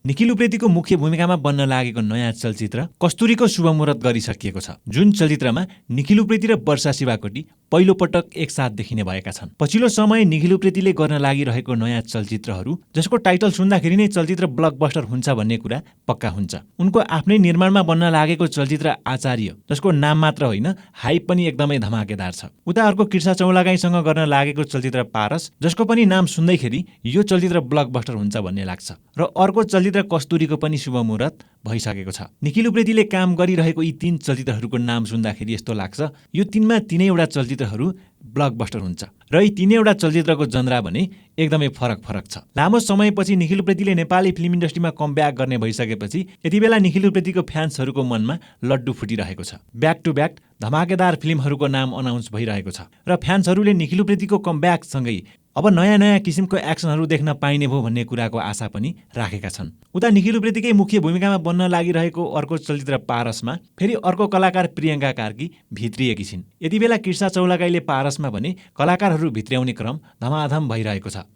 निखिल उप्रेतीको मुख्य भूमिकामा बन्न लागेको नयाँ चलचित्र कस्तुरीको शुभमुहुर्त गरिसकिएको छ। जुन चलचित्रमा निखिल उप्रेती र वर्षा शिवाकोटी पहिलो पटक एकसाथ देखिने भएका छन्। पछिल्लो समय निखिल उप्रेतीले गर्न लागिरहेको नयाँ चलचित्रहरू जसको टाइटल सुन्दाखेरि नै चलचित्र ब्लकबस्टर हुन्छ भन्ने कुरा पक्का हुन्छ। उनको आफ्नै निर्माणमा बन्न लागेको चलचित्र आचार्य, जसको नाम मात्र होइन हाइप पनि एकदमै धमाकेदार छ। उता अर्को कृष्ण चौलागाईसँग गर्न लागेको चलचित्र पारस, जसको पनि नाम सुन्दैखेरि यो चलचित्र ब्लकबस्टर हुन्छ भन्ने लाग्छ। र अर्को चलचित्र कस्तुरीको पनि शुभमुहुर्त भइसकेको छ। निखिल उप्रेतीले काम गरिरहेको यी 3 चलचित्रहरूको नाम सुन्दाखेरि यस्तो लाग्छ यो 3मा 3वटा चलचित्रहरू ब्लकबस्टर हुन्छ। र यी 3वटा चलचित्रको जनरा भने एकदमै फरक छ। लामो समयपछि निखिल उप्रेतीले नेपाली फिल्म इन्डस्ट्रीमा कमब्याक गर्ने भइसकेपछि यति बेला निखिल उप्रेतीको फ्यान्सहरूको मनमा लड्डु फुटिरहेको छ। ब्याक टु ब्याक धमाकेदार फिल्महरूको नाम अनाउन्स भइरहेको छ र फ्यान्सहरूले निखिल उप्रेतीको कमब्याकसँगै अब नयाँ किसिमको एक्सनहरू देख्न पाइने भो भन्ने कुराको आशा पनि राखेका छन्। उता निखिल उप्रेतीकै मुख्य भूमिकामा बन्न लागिरहेको अर्को चलचित्र पारसमा फेरि अर्को कलाकार प्रियङ्का कार्की भित्रिएकी छिन्। यति बेला कृष्ण चौलागाईले पारसमा भने कलाकारहरू भित्र्याउने क्रम धमाधम भइरहेको छ।